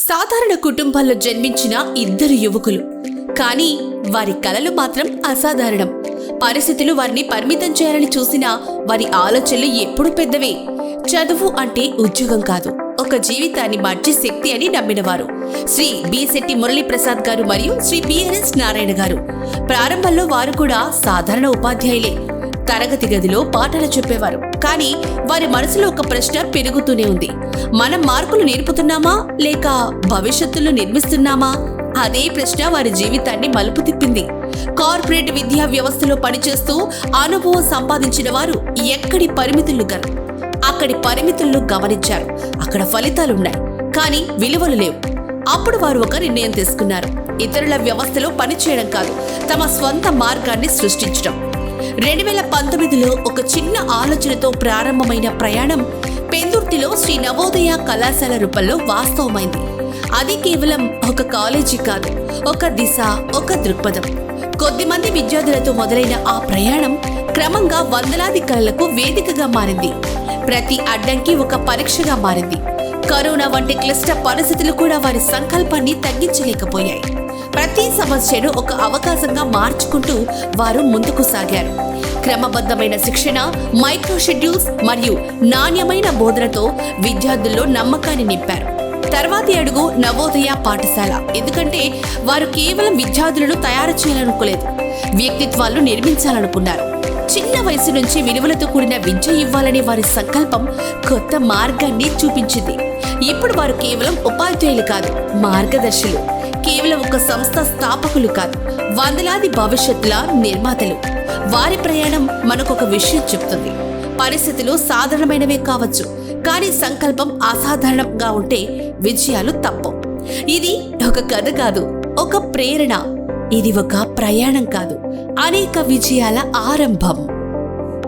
సాధారణ కుటుంబాల్లో జన్మించిన ఇద్దరు యువకులు, కానీ వారి కలలు మాత్రం అసాధారణం. పరిస్థితులు వారిని పరిమితం చేయాలని చూసినా వారి ఆలోచనలు ఎప్పుడు పెద్దవే. చదువు అంటే ఉద్యోగం కాదు, ఒక జీవితాన్ని మార్చే శక్తి అని నమ్మినవారు శ్రీ బి శెట్టి మురళీప్రసాద్ గారు మరియు శ్రీ పిఎన్ఎస్ నారాయణ గారు. ప్రారంభంలో వారు కూడా సాధారణ ఉపాధ్యాయులే. తరగతి గదిలో పాఠాలు చెప్పేవారు. కానీ వారి మనసులో ఒక ప్రశ్న పెరుగుతూనే ఉంది. మనం మార్కులు నేర్పుతున్నామా లేక భవిష్యత్తులో నిర్మిస్తున్నామా? అదే ప్రశ్న వారి జీవితాన్ని మలుపు తిప్పింది. కార్పొరేట్ విద్యా వ్యవస్థలో పనిచేస్తూ అనుభవం సంపాదించిన వారు ఎక్కడి అక్కడి పరిమితులను గమనించారు. అక్కడ ఫలితాలున్నాయి, కానీ విలువలు లేవు. అప్పుడు వారు ఒక నిర్ణయం తీసుకున్నారు. ఇతరుల వ్యవస్థలో పనిచేయడం కాదు, తమ స్వంత మార్గాన్ని సృష్టించడం. 2019లో ఒక చిన్న ఆలోచనతో ప్రారంభమైన ప్రయాణం పెందుర్తిలో శ్రీ నవోదయ కళాశాల రూపంలో వాస్తవమైంది. అది కేవలం ఒక కాలేజీ కాదు, ఒక దిశ, ఒక దృక్పథం. కొద్దిమంది విద్యార్థులతో మొదలైన ఆ ప్రయాణం క్రమంగా వందలాది కళలకు వేదికగా మారింది. ప్రతి అడ్డంకి ఒక పరీక్షగా మారింది. కరోనా వంటి క్లిష్ట పరిస్థితులు కూడా వారి సంకల్పాన్ని తగ్గించలేకపోయాయి. ప్రతి సమస్యను ఒక అవకాశంగా మార్చుకుంటూ వారు ముందుకు సాగారు. క్రమబద్ధమైన శిక్షణ, మైక్రో షెడ్యూల్స్ మరియు నాణ్యమైన బోధనతో విద్యార్థుల్లో నమ్మకాన్ని నింపారు. తర్వాతి అడుగు నవోదయ పాఠశాల. ఎందుకంటే వారు కేవలం విద్యార్థులను తయారు చేయాలనుకోలేదు, వ్యక్తిత్వాలు నిర్మించాలనుకున్నారు. చిన్న వయసు నుంచి విలువలతో కూడిన విద్య ఇవ్వాలనే వారి సంకల్పం కొత్త మార్గాన్ని చూపించింది. ఇప్పుడు వారు కేవలం ఉపాధ్యాయులు కాదు, మార్గదర్శులు. కేవలం ఒక సంస్థ స్థాపకులు కాదు, వందలాది భవిష్యత్తుల నిర్మాతలు. వారి ప్రయాణం మనకొక విషయం చెప్తుంది. పరిస్థితులు సాధారణమైనవే కావచ్చు, కానీ సంకల్పం అసాధారణంగా ఉంటే విజయాలు తప్పవు. ఇది ఒక కథ కాదు, ఒక ప్రేరణ. ఇది ఒక ప్రయాణం కాదు, అనేక విజయాల ఆరంభం.